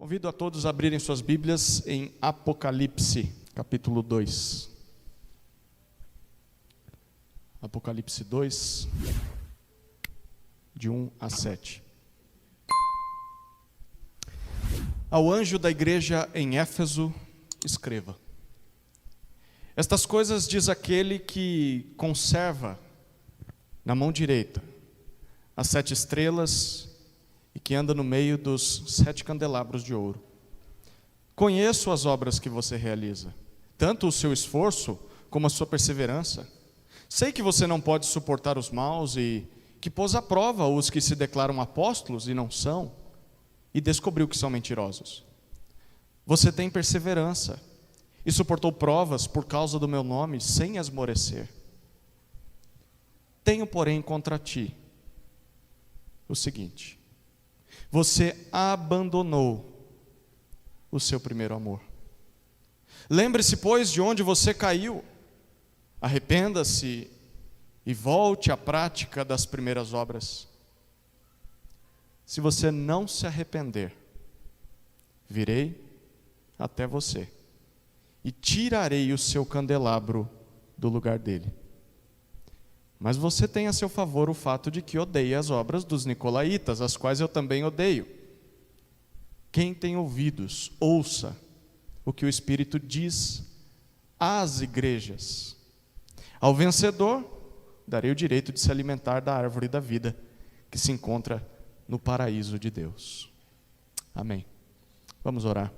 Convido a todos a abrirem suas Bíblias em Apocalipse, capítulo 2. Apocalipse 2, de 1 a 7. Ao anjo da igreja em Éfeso, escreva: Estas coisas diz aquele que conserva na mão direita as 7 estrelas e que anda no meio dos 7 candelabros de ouro. Conheço as obras que você realiza, tanto o seu esforço como a sua perseverança. Sei que você não pode suportar os maus e que pôs à prova os que se declaram apóstolos e não são, e descobriu que são mentirosos. Você tem perseverança e suportou provas por causa do meu nome sem esmorecer. Tenho, porém, contra ti o seguinte: você abandonou o seu primeiro amor. Lembre-se, pois, de onde você caiu. Arrependa-se e volte à prática das primeiras obras. Se você não se arrepender, virei até você e tirarei o seu candelabro do lugar dele. Mas você tem a seu favor o fato de que odeia as obras dos nicolaítas, as quais eu também odeio. Quem tem ouvidos, ouça o que o Espírito diz às igrejas. Ao vencedor, darei o direito de se alimentar da árvore da vida, que se encontra no paraíso de Deus. Amém. Vamos orar.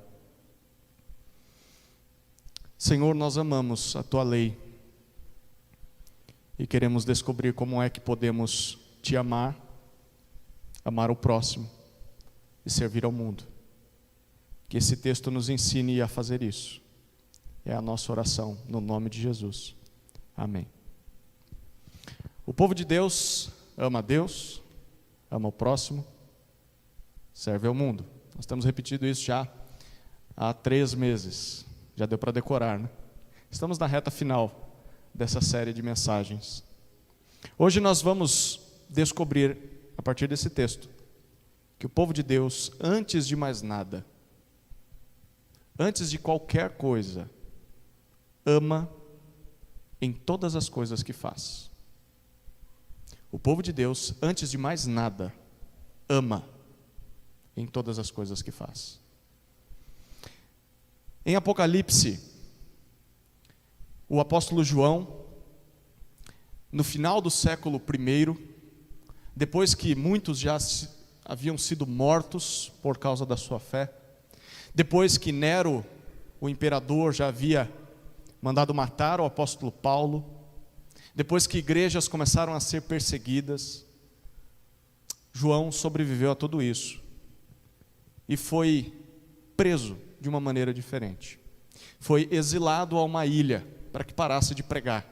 Senhor, nós amamos a Tua lei e queremos descobrir como é que podemos Te amar, amar o próximo e servir ao mundo. Que esse texto nos ensine a fazer isso. É a nossa oração, no nome de Jesus. Amém. O povo de Deus, ama o próximo, serve ao mundo. Nós temos repetido isso já há 3 meses. Já deu para decorar, né? Estamos na reta final dessa série de mensagens. Hoje nós vamos descobrir, a partir desse texto, que o povo de Deus, antes de mais nada, antes de qualquer coisa, ama em todas as coisas que faz. O povo de Deus, antes de mais nada, ama em todas as coisas que faz. Em Apocalipse, o apóstolo João, no final do século I, depois que muitos já haviam sido mortos por causa da sua fé, depois que Nero, o imperador, já havia mandado matar o apóstolo Paulo, depois que igrejas começaram a ser perseguidas, João sobreviveu a tudo isso e foi preso de uma maneira diferente. Foi exilado a uma ilha para que parasse de pregar.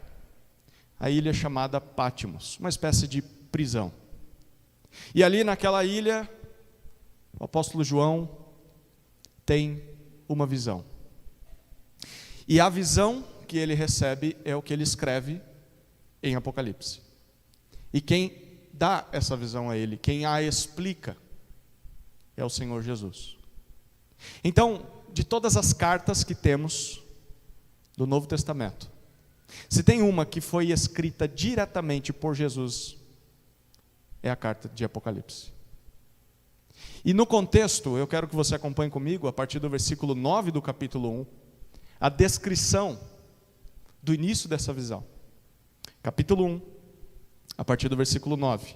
A ilha chamada Patmos, uma espécie de prisão. E ali naquela ilha, o apóstolo João tem uma visão. E a visão que ele recebe é o que ele escreve em Apocalipse. E quem dá essa visão a ele, quem a explica, é o Senhor Jesus. Então, de todas as cartas que temos do Novo Testamento, se tem uma que foi escrita diretamente por Jesus, é a carta de Apocalipse. E no contexto, eu quero que você acompanhe comigo, a partir do versículo 9 do capítulo 1, a descrição do início dessa visão. Capítulo 1, a partir do versículo 9.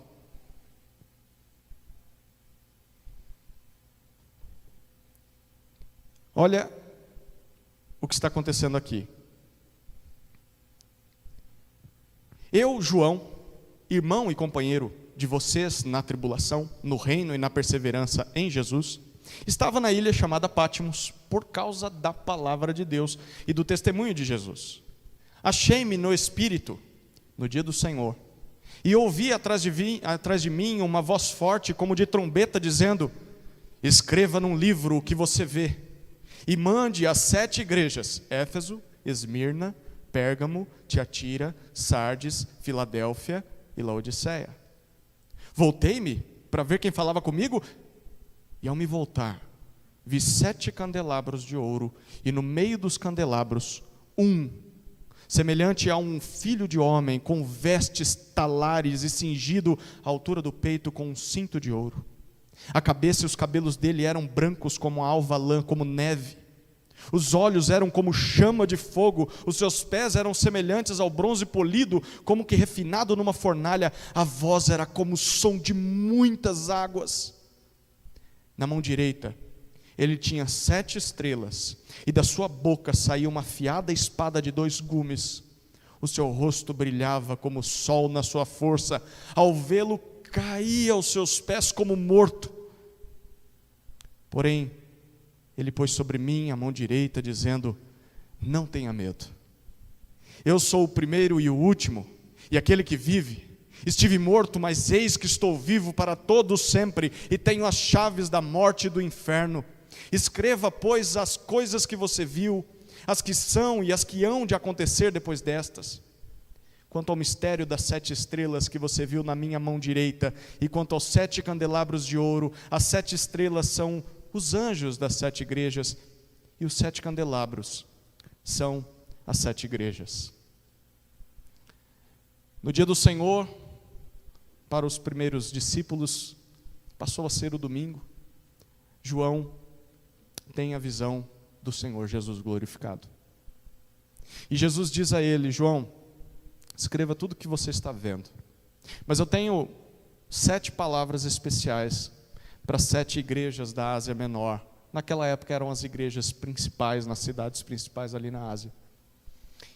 Olha o que está acontecendo aqui. Eu, João, irmão e companheiro de vocês na tribulação, no reino e na perseverança em Jesus, estava na ilha chamada Patmos por causa da palavra de Deus e do testemunho de Jesus. Achei-me no Espírito no dia do Senhor e ouvi atrás de mim uma voz forte como de trombeta dizendo: escreva num livro o que você vê e mande às 7 igrejas: Éfeso, Esmirna, Pérgamo, Tiatira, Sardes, Filadélfia e Laodiceia. Voltei-me para ver quem falava comigo, e ao me voltar, vi 7 candelabros de ouro, e no meio dos candelabros, semelhante a um filho de homem, com vestes talares e cingido à altura do peito com um cinto de ouro. A cabeça e os cabelos dele eram brancos como a alva lã, como neve. Os olhos eram como chama de fogo, os seus pés eram semelhantes ao bronze polido, como que refinado numa fornalha. A voz era como o som de muitas águas. Na mão direita, ele tinha 7 estrelas, e da sua boca saía uma afiada espada de 2 gumes. O seu rosto brilhava como o sol na sua força. Ao vê-lo, caía aos seus pés como morto. Porém, ele pôs sobre mim a mão direita, dizendo: não tenha medo. Eu sou o primeiro e o último, e aquele que vive. Estive morto, mas eis que estou vivo para todo sempre, e tenho as chaves da morte e do inferno. Escreva, pois, as coisas que você viu, as que são e as que hão de acontecer depois destas. Quanto ao mistério das 7 estrelas que você viu na minha mão direita, e quanto aos 7 candelabros de ouro, as 7 estrelas são os anjos das 7 igrejas, e os 7 candelabros são as 7 igrejas. No dia do Senhor, para os primeiros discípulos, passou a ser o domingo. João tem a visão do Senhor Jesus glorificado. E Jesus diz a ele: João, escreva tudo o que você está vendo. Mas eu tenho 7 palavras especiais para 7 igrejas da Ásia Menor. Naquela época eram as igrejas principais, nas cidades principais ali na Ásia.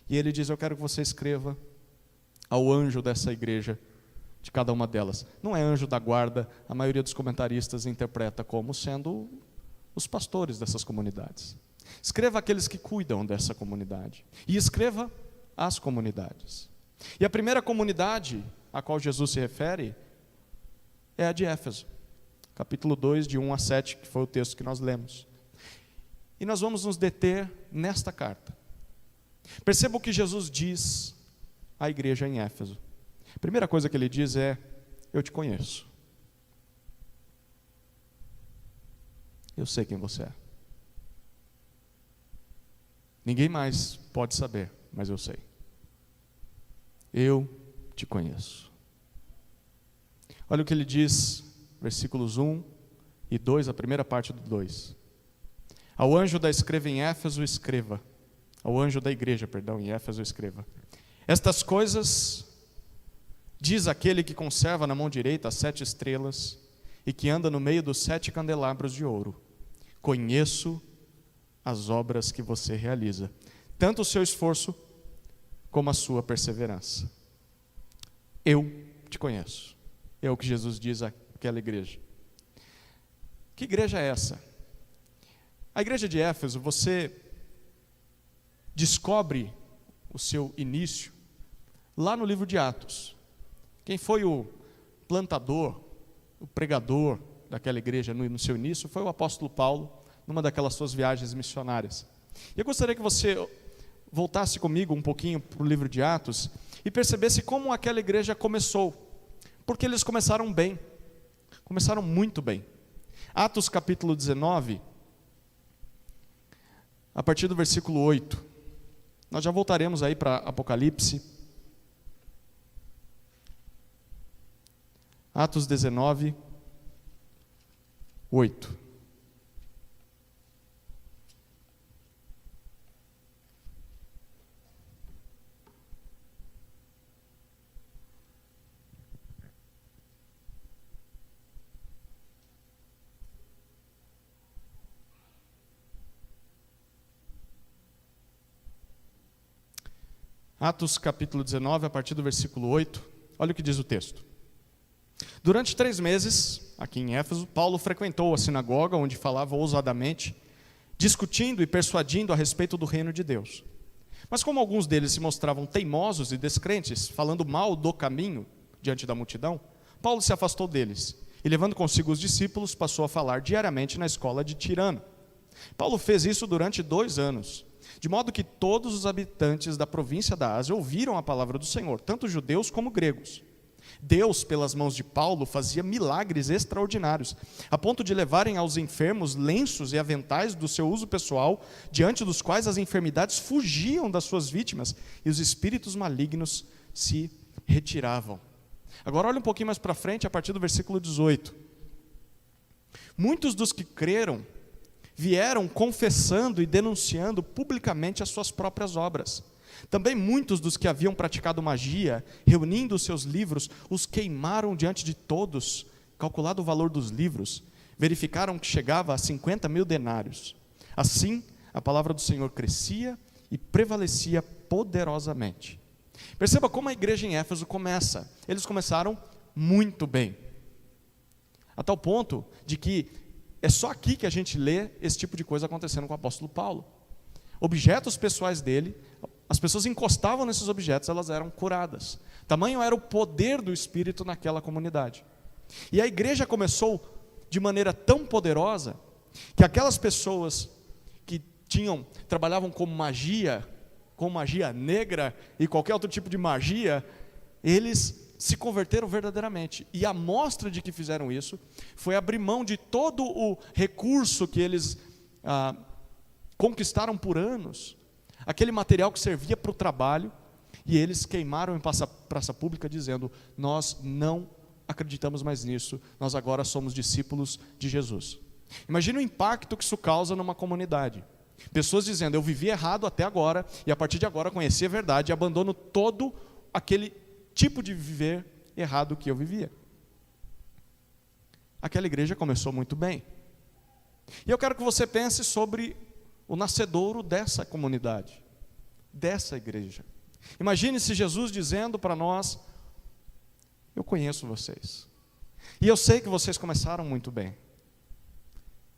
E ele diz: eu quero que você escreva ao anjo dessa igreja, de cada uma delas. Não é anjo da guarda, a maioria dos comentaristas interpreta como sendo os pastores dessas comunidades. Escreva aqueles que cuidam dessa comunidade, e escreva as comunidades. E a primeira comunidade a qual Jesus se refere é a de Éfeso, capítulo 2, de 1 a 7, que foi o texto que nós lemos. E nós vamos nos deter nesta carta. Perceba o que Jesus diz à igreja em Éfeso. A primeira coisa que ele diz é: eu te conheço. Eu sei quem você é. Ninguém mais pode saber, mas eu sei. Eu te conheço. Olha o que ele diz, versículos 1 e 2, a primeira parte do 2. Ao anjo da escreva em Éfeso, escreva. Ao anjo da igreja, em Éfeso, escreva. Estas coisas diz aquele que conserva na mão direita as 7 estrelas e que anda no meio dos 7 candelabros de ouro. Conheço as obras que você realiza, tanto o seu esforço como a sua perseverança. Eu te conheço. É o que Jesus diz àquela igreja. Que igreja é essa? A igreja de Éfeso, você descobre o seu início lá no livro de Atos. Quem foi o plantador, o pregador daquela igreja no seu início foi o apóstolo Paulo, numa daquelas suas viagens missionárias. E eu gostaria que você voltasse comigo um pouquinho para o livro de Atos e percebesse como aquela igreja começou, porque eles começaram bem, começaram muito bem. Atos capítulo 19, a partir do versículo 8, nós já voltaremos aí para Apocalipse. Atos 19, 8. Atos capítulo 19, a partir do versículo 8, olha o que diz o texto. Durante 3 meses, aqui em Éfeso, Paulo frequentou a sinagoga, onde falava ousadamente, discutindo e persuadindo a respeito do reino de Deus. Mas como alguns deles se mostravam teimosos e descrentes, falando mal do caminho diante da multidão, Paulo se afastou deles, e levando consigo os discípulos, passou a falar diariamente na escola de Tirano. Paulo fez isso durante 2 anos, de modo que todos os habitantes da província da Ásia ouviram a palavra do Senhor, tanto judeus como gregos. Deus, pelas mãos de Paulo, fazia milagres extraordinários, a ponto de levarem aos enfermos lenços e aventais do seu uso pessoal, diante dos quais as enfermidades fugiam das suas vítimas e os espíritos malignos se retiravam. Agora olha um pouquinho mais para frente, a partir do versículo 18. Muitos dos que creram vieram confessando e denunciando publicamente as suas próprias obras. Também muitos dos que haviam praticado magia, reunindo os seus livros, os queimaram diante de todos. Calculado o valor dos livros, verificaram que chegava a 50.000 denários. Assim, a palavra do Senhor crescia e prevalecia poderosamente. Perceba como a igreja em Éfeso começa. Eles começaram muito bem, a tal ponto de que é só aqui que a gente lê esse tipo de coisa acontecendo com o apóstolo Paulo. Objetos pessoais dele, as pessoas encostavam nesses objetos, elas eram curadas. Tamanho era o poder do Espírito naquela comunidade. E a igreja começou de maneira tão poderosa, que aquelas pessoas que trabalhavam com magia negra e qualquer outro tipo de magia, eles se converteram verdadeiramente. E a mostra de que fizeram isso foi abrir mão de todo o recurso que eles conquistaram por anos, aquele material que servia para o trabalho, e eles queimaram em praça pública dizendo: nós não acreditamos mais nisso, nós agora somos discípulos de Jesus. Imagina o impacto que isso causa numa comunidade. Pessoas dizendo: eu vivi errado até agora, e a partir de agora conheci a verdade, e abandono todo aquele tipo de viver errado que eu vivia. Aquela igreja começou muito bem. E eu quero que você pense sobre o nascedouro dessa comunidade, dessa igreja. Imagine se Jesus dizendo para nós: eu conheço vocês, e eu sei que vocês começaram muito bem.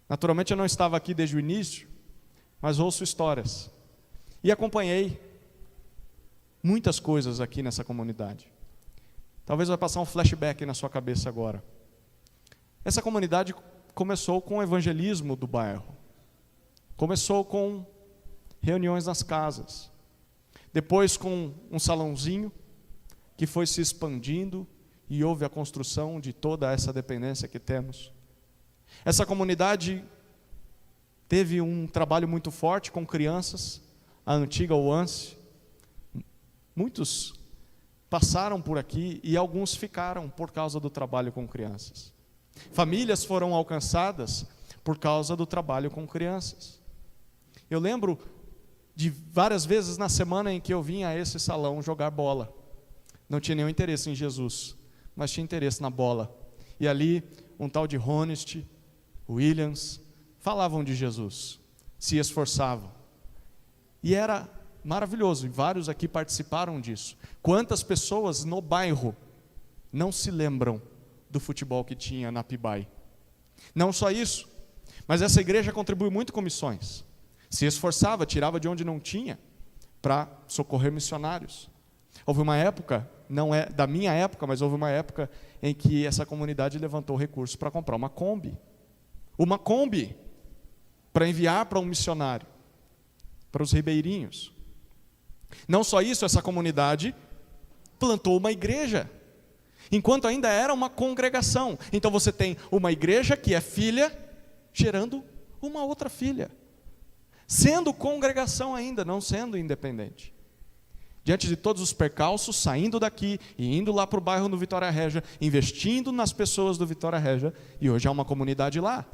Naturalmente eu não estava aqui desde o início, mas ouço histórias, e acompanhei muitas coisas aqui nessa comunidade. Talvez vai passar um flashback na sua cabeça agora. Essa comunidade começou com o evangelismo do bairro. Começou com reuniões nas casas. Depois com um salãozinho que foi se expandindo e houve a construção de toda essa dependência que temos. Essa comunidade teve um trabalho muito forte com crianças, a antiga UANSE. Muitos passaram por aqui e alguns ficaram por causa do trabalho com crianças. Famílias foram alcançadas por causa do trabalho com crianças. Eu lembro de várias vezes na semana em que eu vinha a esse salão jogar bola. Não tinha nenhum interesse em Jesus, mas tinha interesse na bola. E ali, um tal de Honest, Williams, falavam de Jesus, se esforçavam. E era maravilhoso, e vários aqui participaram disso. Quantas pessoas no bairro não se lembram do futebol que tinha na Pibai? Não só isso, mas essa igreja contribui muito com missões. Se esforçava, tirava de onde não tinha, para socorrer missionários. Houve uma época, não é da minha época, mas houve uma época em que essa comunidade levantou recursos para comprar uma Kombi. Uma Kombi para enviar para um missionário, para os ribeirinhos. Não só isso, essa comunidade plantou uma igreja, enquanto ainda era uma congregação. Então você tem uma igreja que é filha, gerando uma outra filha, sendo congregação ainda, não sendo independente. Diante de todos os percalços, saindo daqui e indo lá para o bairro do Vitória Régia, investindo nas pessoas do Vitória Régia, e hoje há uma comunidade lá,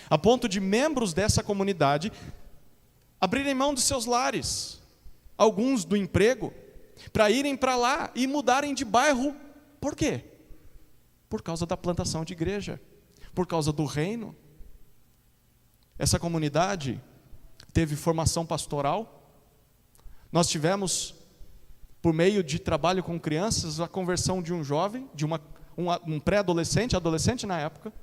a ponto de membros dessa comunidade abrirem mão de seus lares, alguns do emprego, para irem para lá e mudarem de bairro. Por quê? Por causa da plantação de igreja, por causa do reino. Essa comunidade teve formação pastoral. Nós tivemos, por meio de trabalho com crianças, a conversão de um jovem, de um pré-adolescente, adolescente na época,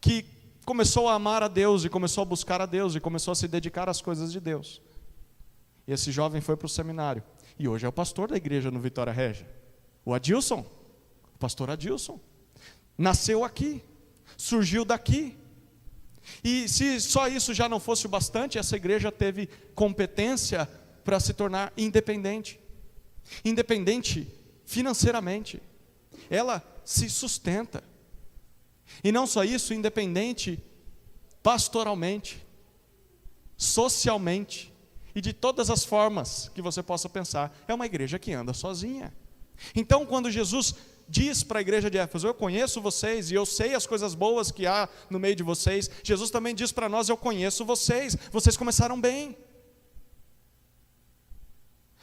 que começou a amar a Deus e começou a buscar a Deus e começou a se dedicar às coisas de Deus. E esse jovem foi para o seminário e hoje é o pastor da igreja no Vitória Régia. O Adilson, o pastor Adilson, nasceu aqui, surgiu daqui. E se só isso já não fosse o bastante, essa igreja teve competência para se tornar independente. Independente financeiramente. ela se sustenta. E não só isso, independente, pastoralmente, socialmente e de todas as formas que você possa pensar, é uma igreja que anda sozinha. Então, quando Jesus diz para a igreja de Éfeso: eu conheço vocês e eu sei as coisas boas que há no meio de vocês, Jesus também diz para nós: eu conheço vocês, vocês começaram bem.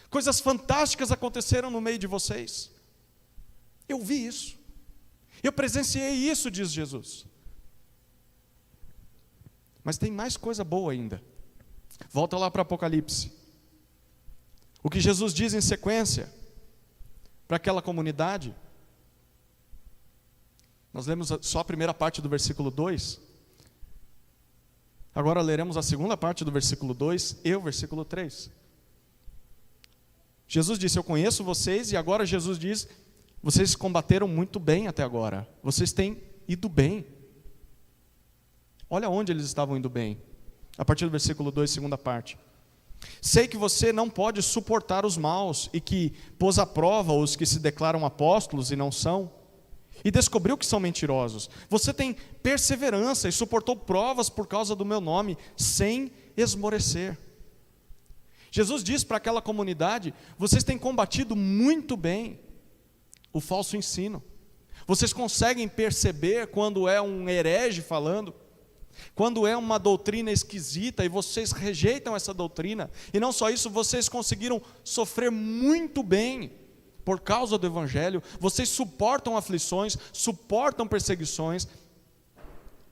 Coisas fantásticas aconteceram no meio de vocês. Eu vi isso. Eu presenciei isso, diz Jesus. Mas tem mais coisa boa ainda. Volta lá para Apocalipse. O que Jesus diz em sequência para aquela comunidade. Nós lemos só a primeira parte do versículo 2. Agora leremos a segunda parte do versículo 2 e o versículo 3. Jesus disse: eu conheço vocês, e agora Jesus diz: vocês combateram muito bem até agora. Vocês têm ido bem. Olha onde eles estavam indo bem. A partir do versículo 2, segunda parte. Sei que você não pode suportar os maus, e que pôs à prova os que se declaram apóstolos e não são, e descobriu que são mentirosos. Você tem perseverança e suportou provas por causa do meu nome, sem esmorecer. Jesus diz para aquela comunidade: vocês têm combatido muito bem o falso ensino. Vocês conseguem perceber quando é um herege falando, quando é uma doutrina esquisita e vocês rejeitam essa doutrina. E não só isso, vocês conseguiram sofrer muito bem por causa do Evangelho. Vocês suportam aflições, suportam perseguições.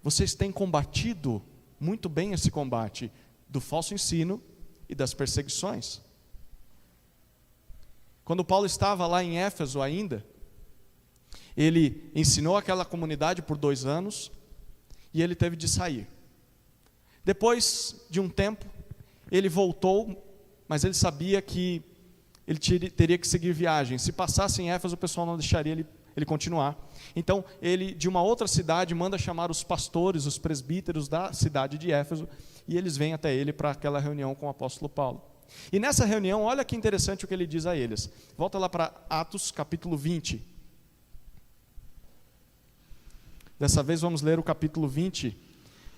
Vocês têm combatido muito bem esse combate do falso ensino e das perseguições. Quando Paulo estava lá em Éfeso ainda, ele ensinou aquela comunidade por 2 anos e ele teve de sair. Depois de um tempo, ele voltou, mas ele sabia que ele teria que seguir viagem. Se passasse em Éfeso, o pessoal não deixaria ele continuar. Então, ele, de uma outra cidade, manda chamar os pastores, os presbíteros da cidade de Éfeso, e eles vêm até ele para aquela reunião com o apóstolo Paulo. E nessa reunião, olha que interessante o que ele diz a eles. Volta lá para Atos capítulo 20. Dessa vez vamos ler o capítulo 20,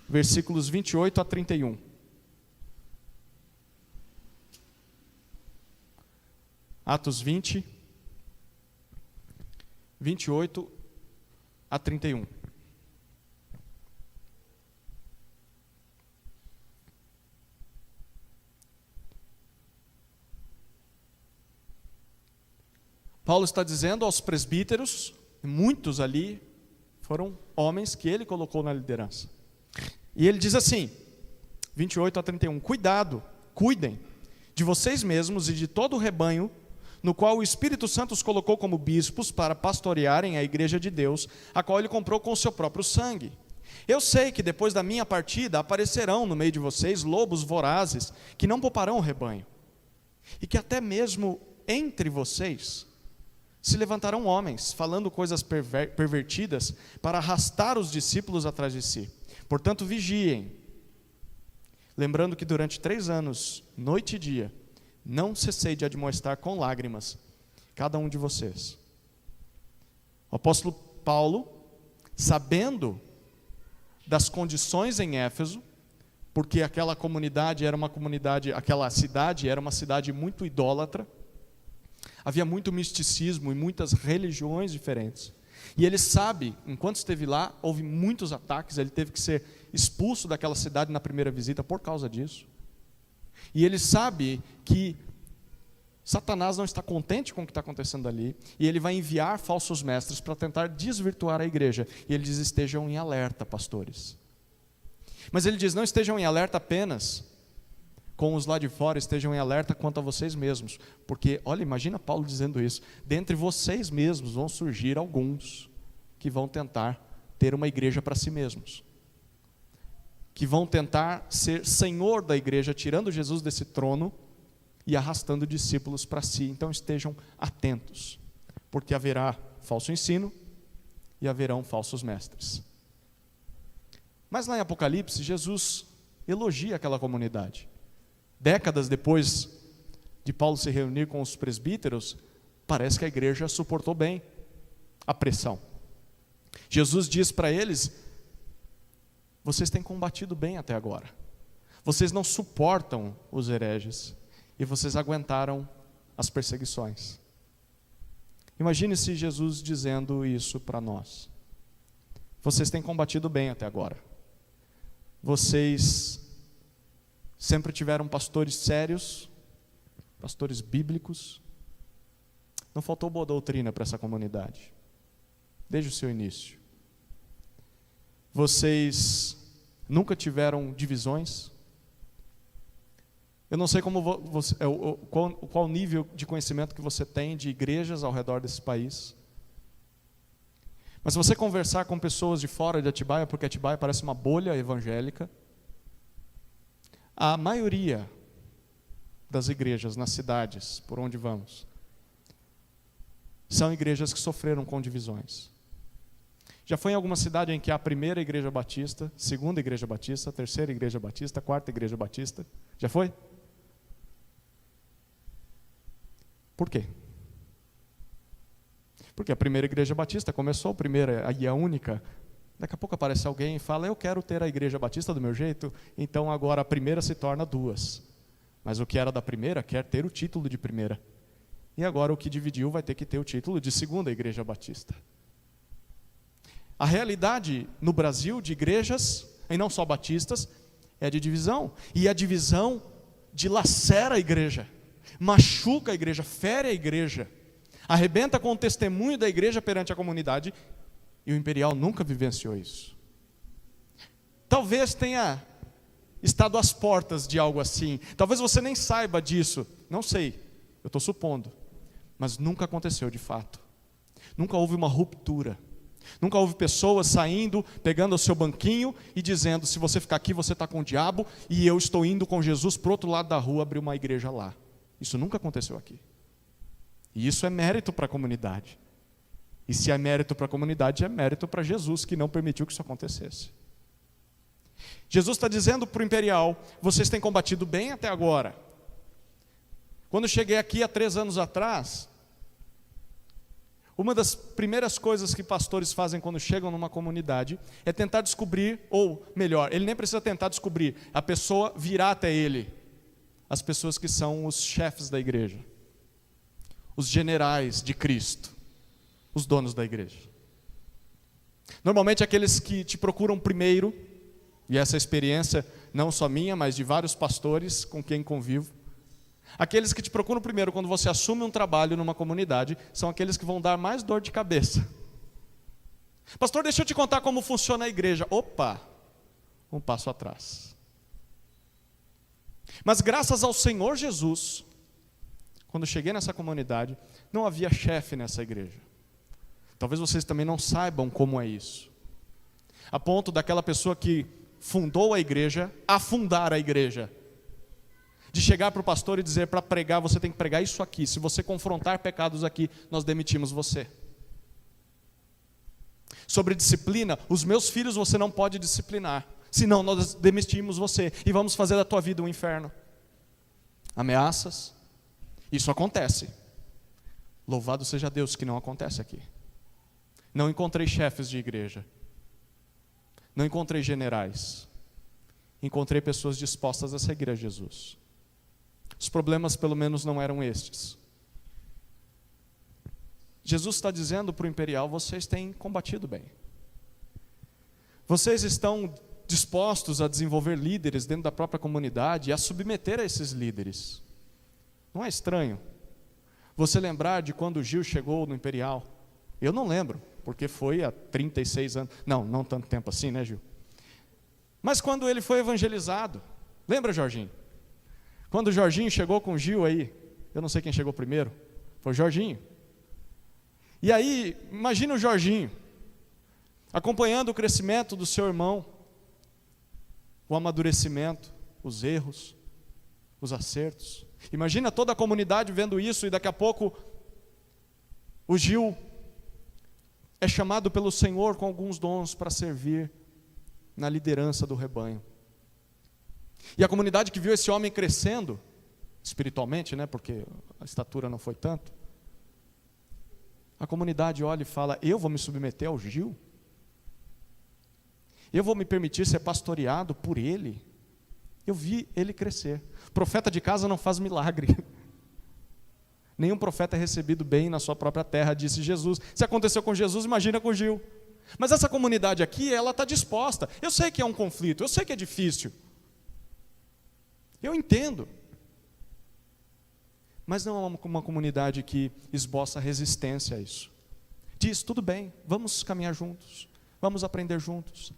versículos 28 a 31. Atos 20, 28 a 31. Paulo está dizendo aos presbíteros, muitos ali foram homens que ele colocou na liderança. E ele diz assim, 28 a 31, cuidado, cuidem de vocês mesmos e de todo o rebanho, no qual o Espírito Santo os colocou como bispos para pastorearem a igreja de Deus, a qual ele comprou com o seu próprio sangue. Eu sei que depois da minha partida aparecerão no meio de vocês lobos vorazes, que não pouparão o rebanho, e que até mesmo entre vocês se levantarão homens, falando coisas pervertidas, para arrastar os discípulos atrás de si. Portanto, vigiem, lembrando que durante 3 anos, noite e dia, não cessei de admoestar com lágrimas cada um de vocês. O apóstolo Paulo, sabendo das condições em Éfeso, porque aquela comunidade era uma comunidade, aquela cidade era uma cidade muito idólatra, havia muito misticismo e muitas religiões diferentes. E ele sabe, enquanto esteve lá, houve muitos ataques, ele teve que ser expulso daquela cidade na primeira visita por causa disso. E ele sabe que Satanás não está contente com o que está acontecendo ali, e ele vai enviar falsos mestres para tentar desvirtuar a igreja. E ele diz, estejam em alerta, pastores. Mas ele diz, não estejam em alerta apenas com os lá de fora, estejam em alerta quanto a vocês mesmos. Porque, olha, imagina Paulo dizendo isso, dentre vocês mesmos vão surgir alguns que vão tentar ter uma igreja para si mesmos, que vão tentar ser senhor da igreja, tirando Jesus desse trono e arrastando discípulos para si. Então estejam atentos, porque haverá falso ensino e haverão falsos mestres. Mas lá em Apocalipse, Jesus elogia aquela comunidade. Décadas depois de Paulo se reunir com os presbíteros, parece que a igreja suportou bem. a pressão. Jesus diz para eles: vocês têm combatido bem até agora. Vocês não suportam os hereges e vocês aguentaram as perseguições. Imagine-se Jesus dizendo isso para nós. Vocês têm combatido bem até agora. Vocês sempre tiveram pastores sérios, pastores bíblicos. Não faltou boa doutrina para essa comunidade, desde o seu início. Vocês nunca tiveram divisões. Eu não sei qual nível de conhecimento que você tem de igrejas ao redor desse país. Mas se você conversar com pessoas de fora de Atibaia, porque Atibaia parece uma bolha evangélica, a maioria das igrejas nas cidades por onde vamos são igrejas que sofreram com divisões. Já foi em alguma cidade em que há a primeira igreja batista, segunda igreja batista, terceira igreja batista, quarta igreja batista? Já foi? Por quê? Porque a primeira igreja batista começou, a primeira e a única. Daqui a pouco aparece alguém e fala: eu quero ter a igreja batista do meu jeito, então agora a primeira se torna duas. Mas o que era da primeira quer ter o título de primeira. E agora o que dividiu vai ter que ter o título de segunda igreja batista. A realidade no Brasil de igrejas, e não só batistas, é de divisão. E a divisão dilacera a igreja, machuca a igreja, fere a igreja, arrebenta com o testemunho da igreja perante a comunidade, e o Imperial nunca vivenciou isso. Talvez tenha estado às portas de algo assim, talvez você nem saiba disso, não sei, eu estou supondo, mas nunca aconteceu de fato. Nunca houve uma ruptura, nunca houve pessoas saindo, pegando o seu banquinho e dizendo: se você ficar aqui você está com o diabo, e eu estou indo com Jesus para o outro lado da rua abrir uma igreja lá. Isso nunca aconteceu aqui. E isso é mérito para a comunidade. E se é mérito para a comunidade, é mérito para Jesus, que não permitiu que isso acontecesse. Jesus está dizendo para o Imperial: vocês têm combatido bem até agora. Quando eu cheguei aqui há 3 anos atrás, uma das primeiras coisas que pastores fazem quando chegam numa comunidade é tentar descobrir, ou melhor, ele nem precisa tentar descobrir, a pessoa virá até ele, as pessoas que são os chefes da igreja, os generais de Cristo, os donos da igreja. Normalmente aqueles que te procuram primeiro, e essa experiência não só minha, mas de vários pastores com quem convivo, aqueles que te procuram primeiro quando você assume um trabalho numa comunidade, são aqueles que vão dar mais dor de cabeça. Pastor, deixa eu te contar como funciona a igreja. Opa, um passo atrás. Mas graças ao Senhor Jesus, quando cheguei nessa comunidade, não havia chefe nessa igreja. Talvez vocês também não saibam como é isso. A ponto daquela pessoa que fundou a igreja, afundar a igreja. De chegar para o pastor e dizer: para pregar você tem que pregar isso aqui. Se você confrontar pecados aqui, nós demitimos você. Sobre disciplina, os meus filhos você não pode disciplinar, senão nós demitimos você e vamos fazer da tua vida um inferno. Ameaças, isso acontece. Louvado seja Deus que não acontece aqui. Não encontrei chefes de igreja, não encontrei generais, encontrei pessoas dispostas a seguir a Jesus. Os problemas pelo menos não eram estes. Jesus está dizendo para o Imperial: vocês têm combatido bem. Vocês estão dispostos a desenvolver líderes dentro da própria comunidade e a submeter a esses líderes. Não é estranho você lembrar de quando o Gil chegou no Imperial? Eu não lembro, porque foi há 36 anos. Não tanto tempo assim, né, Gil? Mas quando ele foi evangelizado, lembra, Jorginho? Quando o Jorginho chegou com o Gil aí, eu não sei quem chegou primeiro, foi o Jorginho. E aí, imagina o Jorginho, acompanhando o crescimento do seu irmão, o amadurecimento, os erros, os acertos. Imagina toda a comunidade vendo isso, e daqui a pouco o Gil é chamado pelo Senhor com alguns dons para servir na liderança do rebanho. E a comunidade que viu esse homem crescendo, espiritualmente, né, porque a estatura não foi tanto, A comunidade olha e fala: eu vou me submeter ao Gil? Eu vou me permitir ser pastoreado por ele? Eu vi ele crescer. Profeta de casa não faz milagre. Nenhum profeta é recebido bem na sua própria terra, disse Jesus. Se aconteceu com Jesus, imagina com Gil. Mas essa comunidade aqui, ela está disposta. Eu sei que é um conflito, eu sei que é difícil. Eu entendo. Mas não é uma comunidade que esboça resistência a isso. Diz: tudo bem, vamos caminhar juntos, vamos aprender juntos.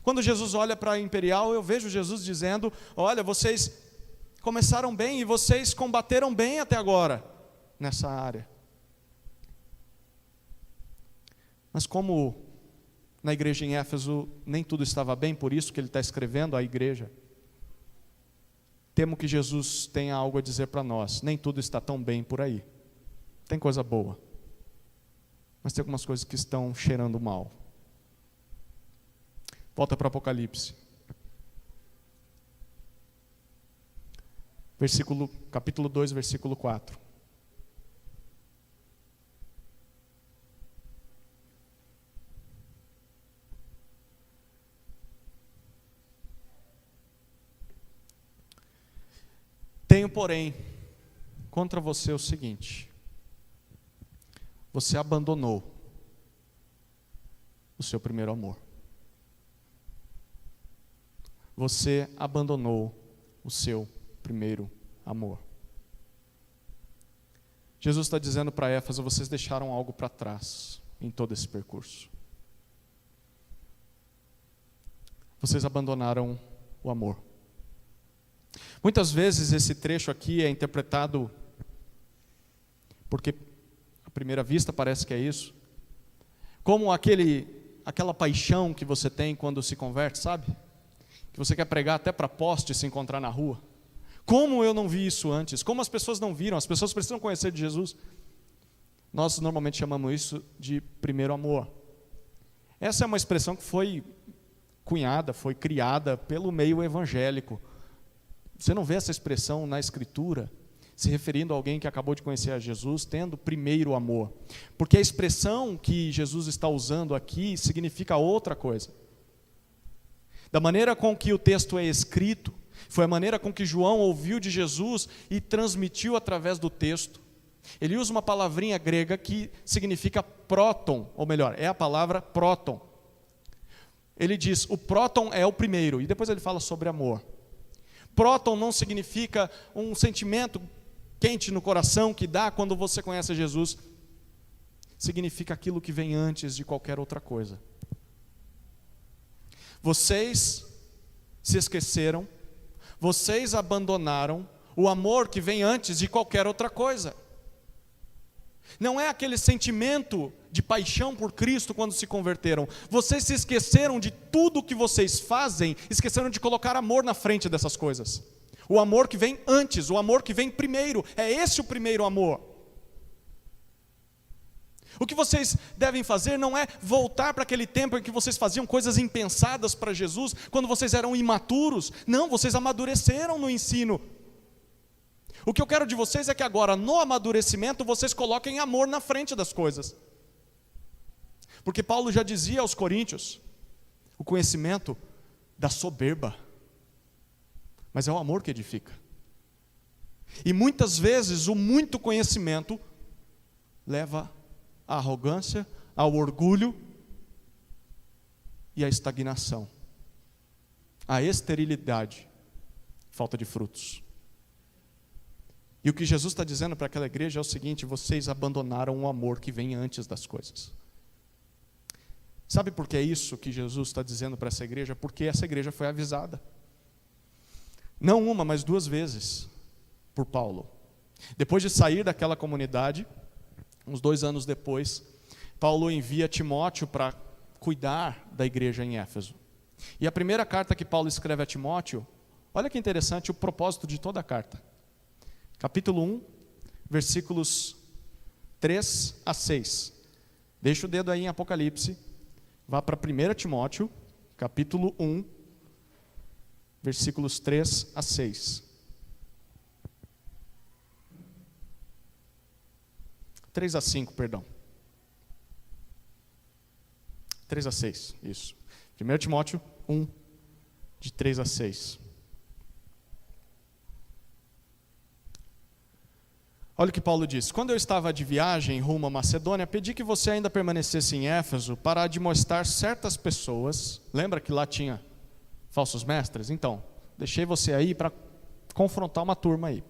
Quando Jesus olha para a Imperial, eu vejo Jesus dizendo: olha, vocês começaram bem e vocês combateram bem até agora nessa área. Mas como na igreja em Éfeso nem tudo estava bem, por isso que ele está escrevendo à igreja, temo que Jesus tenha algo a dizer para nós. Nem tudo está tão bem por aí. Tem coisa boa, mas tem algumas coisas que estão cheirando mal. Volta para Apocalipse. Capítulo 2, versículo 4. Tenho, porém, contra você o seguinte: você abandonou o seu primeiro amor. Você abandonou o seu primeiro amor. Jesus está dizendo para Éfeso: vocês deixaram algo para trás em todo esse percurso. Vocês abandonaram o amor. Muitas vezes esse trecho aqui é interpretado, porque à primeira vista parece que é isso, como aquela paixão que você tem quando se converte, sabe? Que você quer pregar até para poste se encontrar na rua. Como eu não vi isso antes? Como as pessoas não viram? As pessoas precisam conhecer de Jesus. Nós normalmente chamamos isso de primeiro amor. Essa é uma expressão que foi cunhada, foi criada pelo meio evangélico. Você não vê essa expressão na Escritura se referindo a alguém que acabou de conhecer a Jesus tendo primeiro amor. Porque a expressão que Jesus está usando aqui significa outra coisa. Da maneira com que o texto é escrito, foi a maneira com que João ouviu de Jesus e transmitiu através do texto. Ele usa uma palavrinha grega que significa próton, ou melhor, é a palavra próton. Ele diz: o próton é o primeiro, e depois ele fala sobre amor. Próton não significa um sentimento quente no coração que dá quando você conhece Jesus. Significa aquilo que vem antes de qualquer outra coisa. Vocês se esqueceram, vocês abandonaram o amor que vem antes de qualquer outra coisa. Não é aquele sentimento de paixão por Cristo quando se converteram. Vocês se esqueceram de tudo que vocês fazem, esqueceram de colocar amor na frente dessas coisas. O amor que vem antes, o amor que vem primeiro, é esse o primeiro amor. O que vocês devem fazer não é voltar para aquele tempo em que vocês faziam coisas impensadas para Jesus, quando vocês eram imaturos. Não, vocês amadureceram no ensino. O que eu quero de vocês é que agora, no amadurecimento, vocês coloquem amor na frente das coisas. Porque Paulo já dizia aos coríntios: o conhecimento dá soberba, mas é o amor que edifica. E muitas vezes o muito conhecimento leva à arrogância, ao orgulho e à estagnação, à esterilidade, falta de frutos. E o que Jesus está dizendo para aquela igreja é o seguinte: vocês abandonaram o amor que vem antes das coisas. Sabe por que é isso que Jesus está dizendo para essa igreja? Porque essa igreja foi avisada. Não uma, mas 2 vezes por Paulo. Depois de sair daquela comunidade, uns 2 anos depois, Paulo envia Timóteo para cuidar da igreja em Éfeso. E a primeira carta que Paulo escreve a Timóteo, olha que interessante o propósito de toda a carta. Capítulo 1, versículos 3 a 6. Deixa o dedo aí em Apocalipse. Vá para 1 Timóteo, capítulo 1, versículos 3 a 6. 3 a 5, perdão. 3 a 6, isso. 1 Timóteo 1, de 3 a 6. Olha o que Paulo diz: quando eu estava de viagem rumo à Macedônia, pedi que você ainda permanecesse em Éfeso para admoestar certas pessoas. Lembra que lá tinha falsos mestres? Então, deixei você aí para confrontar uma turma aí.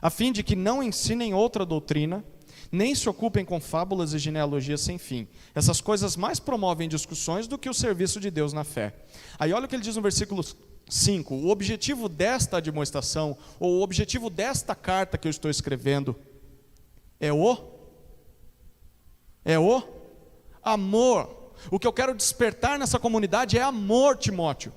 A fim de que não ensinem outra doutrina, nem se ocupem com fábulas e genealogias sem fim. Essas coisas mais promovem discussões do que o serviço de Deus na fé. Aí olha o que ele diz no versículo 5. O objetivo desta admoestação, ou o objetivo desta carta que eu estou escrevendo, é o amor. O que eu quero despertar nessa comunidade é amor, Timóteo.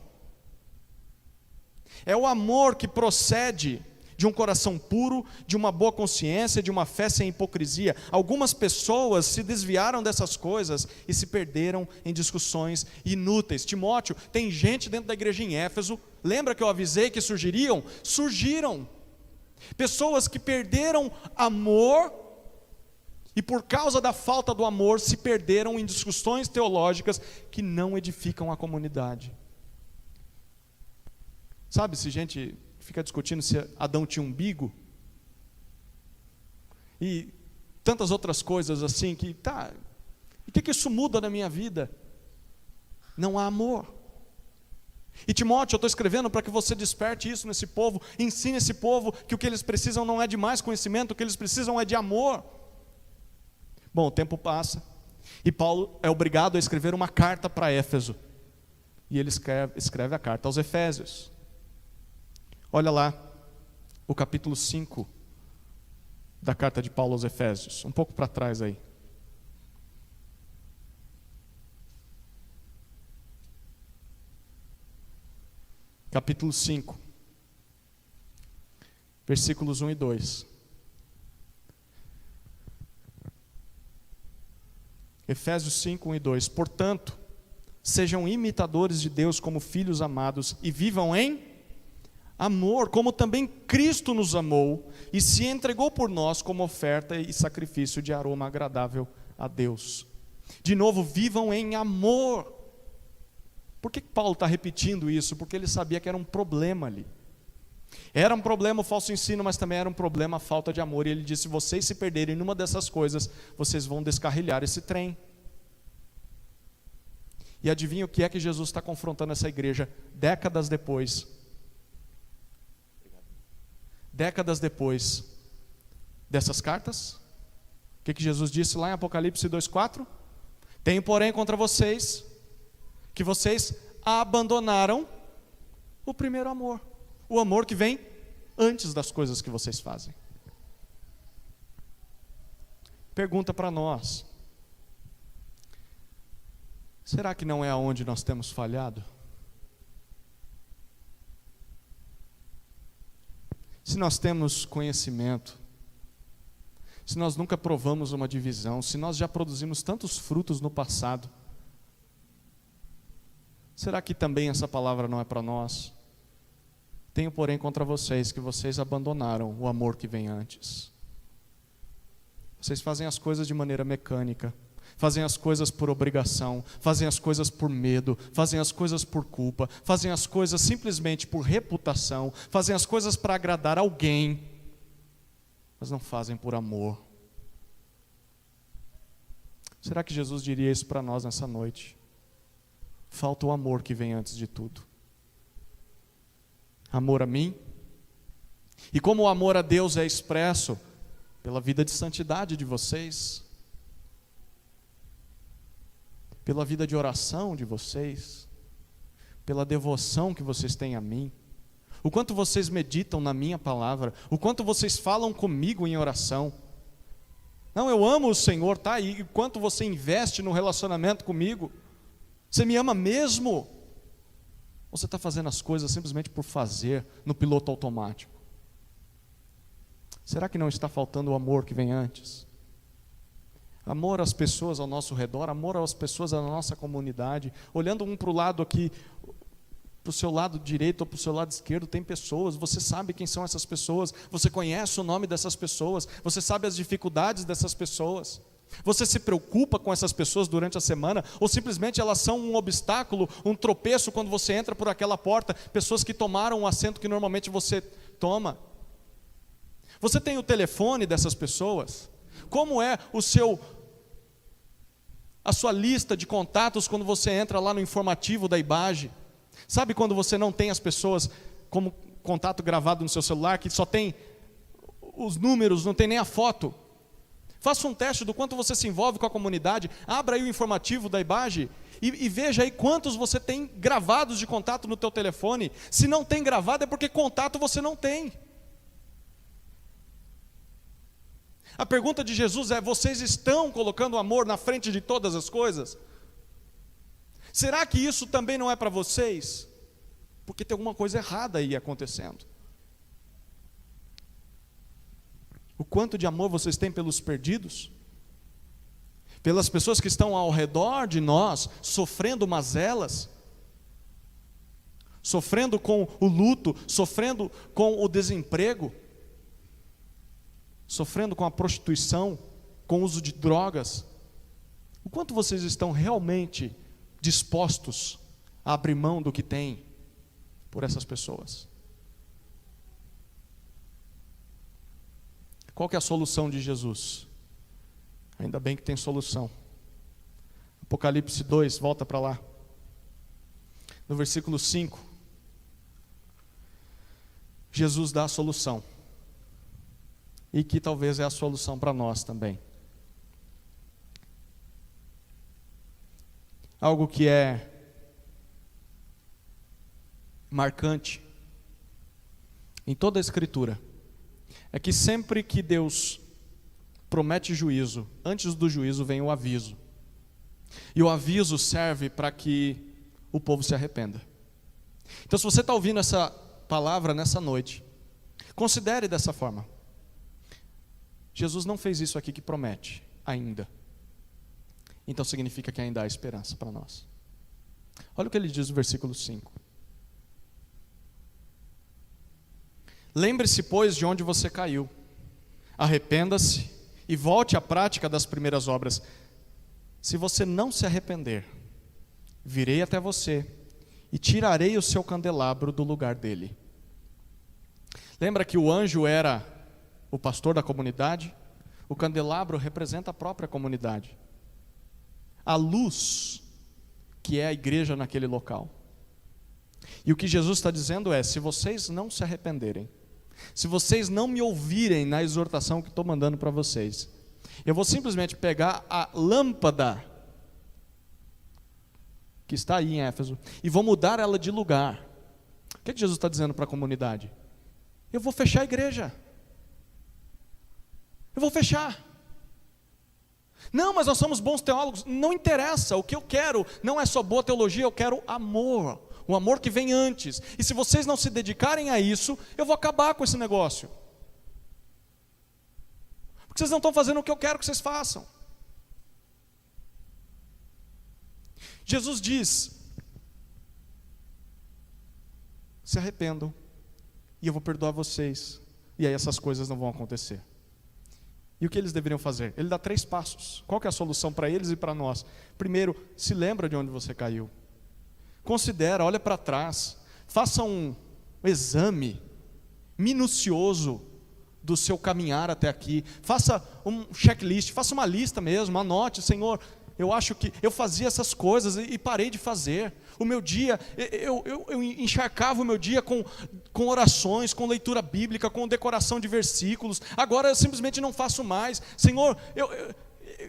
É o amor que procede de um coração puro, de uma boa consciência, de uma fé sem hipocrisia. Algumas pessoas se desviaram dessas coisas e se perderam em discussões inúteis. Timóteo, tem gente dentro da igreja em Éfeso, lembra que eu avisei que surgiriam? Surgiram. Pessoas que perderam amor e por causa da falta do amor se perderam em discussões teológicas que não edificam a comunidade. Sabe, se gente fica discutindo se Adão tinha umbigo e tantas outras coisas assim, que o que isso muda na minha vida? Não há amor. E Timóteo, eu estou escrevendo para que você desperte isso nesse povo, ensine esse povo que o que eles precisam não é de mais conhecimento, o que eles precisam é de amor. Bom, o tempo passa e Paulo é obrigado a escrever uma carta para Éfeso, e ele escreve a carta aos Efésios. Olha lá, o capítulo 5 da carta de Paulo aos Efésios, um pouco para trás aí. Capítulo 5, versículos 1 e 2. Efésios 5, 1 e 2. Portanto, sejam imitadores de Deus como filhos amados e vivam em amor, como também Cristo nos amou e se entregou por nós como oferta e sacrifício de aroma agradável a Deus. De novo, vivam em amor. Por que Paulo está repetindo isso? Porque ele sabia que era um problema ali. Era um problema o falso ensino, mas também era um problema a falta de amor. E ele disse: se vocês se perderem numa dessas coisas, vocês vão descarrilhar esse trem. E adivinha o que é que Jesus está confrontando essa igreja décadas depois? Décadas depois dessas cartas, o que Jesus disse lá em Apocalipse 2,4? Tenho, porém, contra vocês, que vocês abandonaram o primeiro amor, o amor que vem antes das coisas que vocês fazem. Pergunta para nós: será que não é aonde nós temos falhado? Se nós temos conhecimento, se nós nunca provamos uma divisão, se nós já produzimos tantos frutos no passado, será que também essa palavra não é para nós? Tenho, porém, contra vocês que vocês abandonaram o amor que vem antes. Vocês fazem as coisas de maneira mecânica, fazem as coisas por obrigação, fazem as coisas por medo, fazem as coisas por culpa, fazem as coisas simplesmente por reputação, fazem as coisas para agradar alguém, mas não fazem por amor. Será que Jesus diria isso para nós nessa noite? Falta o amor que vem antes de tudo. Amor a mim. E como o amor a Deus é expresso pela vida de santidade de vocês, pela vida de oração de vocês, pela devoção que vocês têm a mim, o quanto vocês meditam na minha palavra, o quanto vocês falam comigo em oração. Não, eu amo o Senhor, tá? E quanto você investe no relacionamento comigo? Você me ama mesmo? Ou você está fazendo as coisas simplesmente por fazer, no piloto automático? Será que não está faltando o amor que vem antes? Amor às pessoas ao nosso redor, amor às pessoas da nossa comunidade. Olhando um para o lado aqui, para o seu lado direito ou para o seu lado esquerdo, tem pessoas, você sabe quem são essas pessoas, você conhece o nome dessas pessoas, você sabe as dificuldades dessas pessoas. Você se preocupa com essas pessoas durante a semana? Ou simplesmente elas são um obstáculo, um tropeço quando você entra por aquela porta? Pessoas que tomaram o assento que normalmente você toma. Você tem o telefone dessas pessoas? Como é a sua lista de contatos quando você entra lá no informativo da IBAGE? Sabe quando você não tem as pessoas como contato gravado no seu celular, que só tem os números, não tem nem a foto? Faça um teste do quanto você se envolve com a comunidade. Abra aí o informativo da IBAGE e veja aí quantos você tem gravados de contato no teu telefone. Se não tem gravado é porque contato você não tem. A pergunta de Jesus é: vocês estão colocando o amor na frente de todas as coisas? Será que isso também não é para vocês? Porque tem alguma coisa errada aí acontecendo. O quanto de amor vocês têm pelos perdidos? Pelas pessoas que estão ao redor de nós, sofrendo mazelas? Sofrendo com o luto, sofrendo com o desemprego? Sofrendo com a prostituição, com o uso de drogas? O quanto vocês estão realmente dispostos a abrir mão do que têm por essas pessoas? Qual que é a solução de Jesus? Ainda bem que tem solução. Apocalipse 2, volta para lá. No versículo 5, Jesus dá a solução. E que talvez é a solução para nós também. Algo que é marcante em toda a Escritura é que sempre que Deus promete juízo, antes do juízo vem o aviso. E o aviso serve para que o povo se arrependa. Então, se você está ouvindo essa palavra nessa noite, considere dessa forma: Jesus não fez isso aqui que promete ainda. Então significa que ainda há esperança para nós. Olha o que ele diz no versículo 5. Lembre-se, pois, de onde você caiu. Arrependa-se e volte à prática das primeiras obras. Se você não se arrepender, virei até você e tirarei o seu candelabro do lugar dele. Lembra que o anjo era o pastor da comunidade? O candelabro representa a própria comunidade. A luz que é a igreja naquele local. E o que Jesus está dizendo é: se vocês não se arrependerem, se vocês não me ouvirem na exortação que estou mandando para vocês, eu vou simplesmente pegar a lâmpada que está aí em Éfeso e vou mudar ela de lugar. O que Jesus está dizendo para a comunidade? Eu vou fechar a igreja. Eu vou fechar. Não, mas nós somos bons teólogos. Não interessa, o que eu quero não é só boa teologia, eu quero amor. O amor que vem antes. E se vocês não se dedicarem a isso, eu vou acabar com esse negócio. Porque vocês não estão fazendo o que eu quero que vocês façam. Jesus diz: se arrependam e eu vou perdoar vocês. E aí essas coisas não vão acontecer. E o que eles deveriam fazer? Ele dá 3 passos. Qual que é a solução para eles e para nós? Primeiro, se lembra de onde você caiu. Considera, olha para trás. Faça um exame minucioso do seu caminhar até aqui. Faça um checklist, faça uma lista mesmo. Anote: Senhor, eu acho que eu fazia essas coisas e parei de fazer. O meu dia, eu encharcava o meu dia com orações, com leitura bíblica, com decoração de versículos. Agora eu simplesmente não faço mais. Senhor,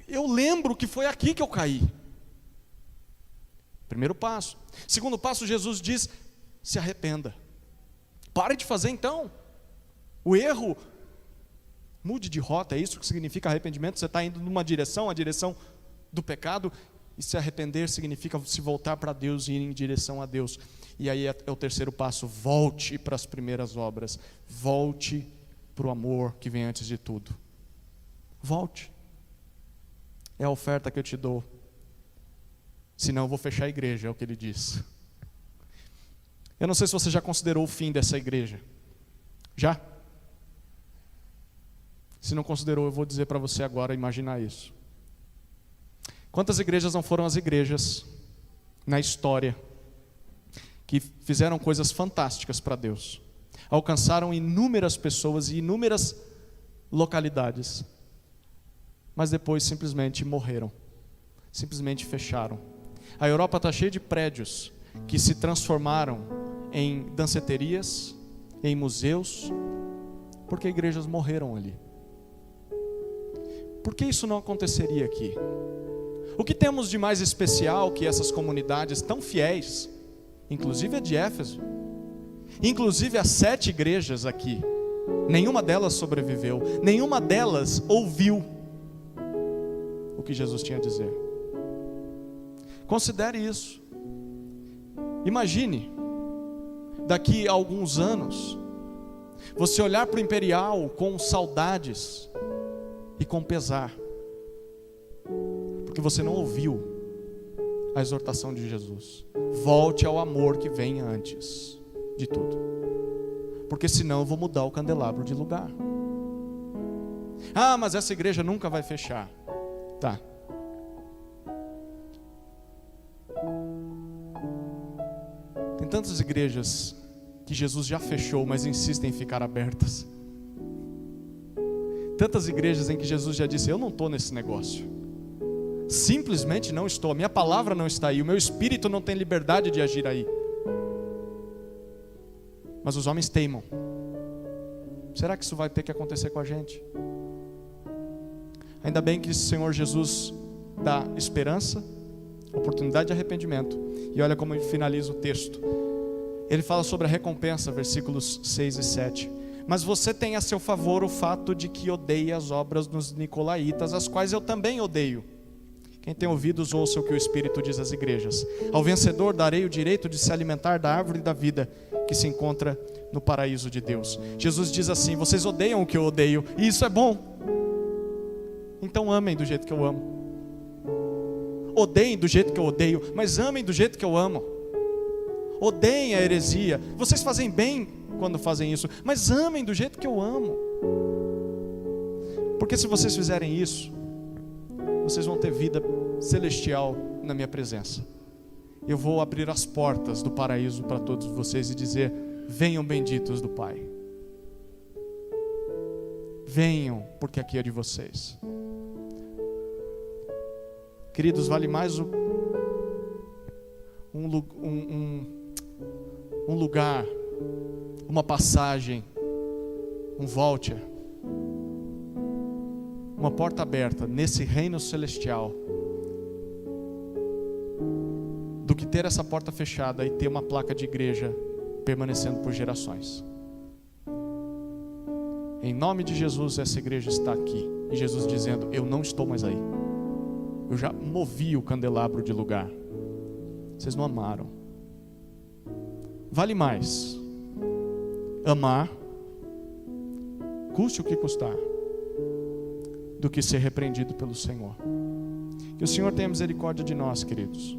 eu lembro que foi aqui que eu caí. Primeiro passo. Segundo passo, Jesus diz: se arrependa. Pare de fazer então o erro. Mude de rota, é isso que significa arrependimento. Você está indo numa direção, a direção do pecado, e se arrepender significa se voltar para Deus e ir em direção a Deus. E aí é o terceiro passo: volte para as primeiras obras, volte para o amor que vem antes de tudo. Volte. É a oferta que eu te dou. Senão eu vou fechar a igreja, é o que ele diz. Eu não sei se você já considerou o fim dessa igreja. Já? Se não considerou, eu vou dizer para você agora imaginar isso. Quantas igrejas não foram as igrejas na história que fizeram coisas fantásticas para Deus, alcançaram inúmeras pessoas e inúmeras localidades, mas depois simplesmente morreram, simplesmente fecharam. A Europa está cheia de prédios que se transformaram em danceterias, em museus, porque igrejas morreram ali. Por que isso não aconteceria aqui? O que temos de mais especial que essas comunidades tão fiéis, inclusive a de Éfeso, inclusive as 7 igrejas aqui, nenhuma delas sobreviveu, nenhuma delas ouviu o que Jesus tinha a dizer. Considere isso. Imagine, daqui a alguns anos, você olhar para o Imperial com saudades e com pesar, porque você não ouviu a exortação de Jesus. Volte ao amor que vem antes de tudo, porque senão eu vou mudar o candelabro de lugar. Ah, mas essa igreja nunca vai fechar. Tá. Tem tantas igrejas que Jesus já fechou, mas insistem em ficar abertas. Tantas igrejas em que Jesus já disse: eu não estou nesse negócio, simplesmente não estou, a minha palavra não está aí, o meu espírito não tem liberdade de agir aí. Mas os homens teimam. Será que isso vai ter que acontecer com a gente? Ainda bem que o Senhor Jesus dá esperança, oportunidade de arrependimento. E olha como ele finaliza o texto. Ele fala sobre a recompensa, versículos 6 e 7. Mas você tem a seu favor o fato de que odeia as obras dos nicolaítas, as quais eu também odeio. Quem tem ouvidos, ouça o que o Espírito diz às igrejas. Ao vencedor darei o direito de se alimentar da árvore da vida que se encontra no paraíso de Deus. Jesus diz assim: vocês odeiam o que eu odeio, e isso é bom. Então amem do jeito que eu amo. Odeiem do jeito que eu odeio, mas amem do jeito que eu amo. Odeiem a heresia. Vocês fazem bem quando fazem isso, mas amem do jeito que eu amo. Porque se vocês fizerem isso, vocês vão ter vida celestial na minha presença. Eu vou abrir as portas do paraíso para todos vocês e dizer: venham benditos do Pai. Venham, porque aqui é de vocês. Queridos, vale mais um lugar, uma passagem, um voucher, uma porta aberta nesse reino celestial, do que ter essa porta fechada e ter uma placa de igreja permanecendo por gerações. Em nome de Jesus, essa igreja está aqui, e Jesus dizendo: eu não estou mais aí, eu já movi o candelabro de lugar, vocês não amaram. Vale mais amar, custe o que custar, do que ser repreendido pelo Senhor. Que o Senhor tenha misericórdia de nós, queridos.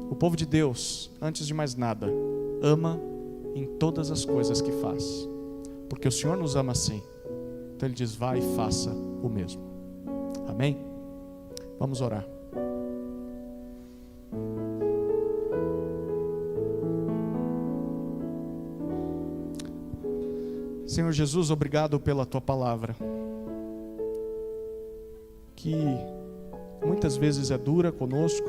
O povo de Deus, antes de mais nada, ama em todas as coisas que faz, porque o Senhor nos ama assim. Então Ele diz: vá e faça o mesmo. Amém? Vamos orar. Senhor Jesus, obrigado pela Tua palavra, que muitas vezes é dura conosco,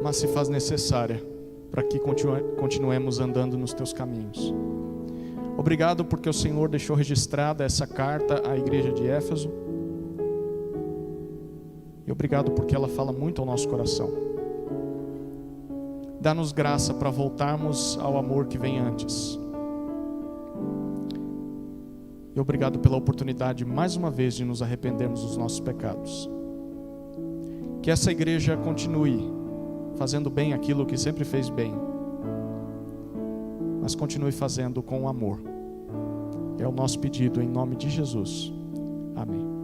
mas se faz necessária para que continuemos andando nos Teus caminhos. Obrigado porque o Senhor deixou registrada essa carta à igreja de Éfeso, e obrigado porque ela fala muito ao nosso coração. Dá-nos graça para voltarmos ao amor que vem antes. E obrigado pela oportunidade, mais uma vez, de nos arrependermos dos nossos pecados. Que essa igreja continue fazendo bem aquilo que sempre fez bem, mas continue fazendo com amor. É o nosso pedido em nome de Jesus. Amém.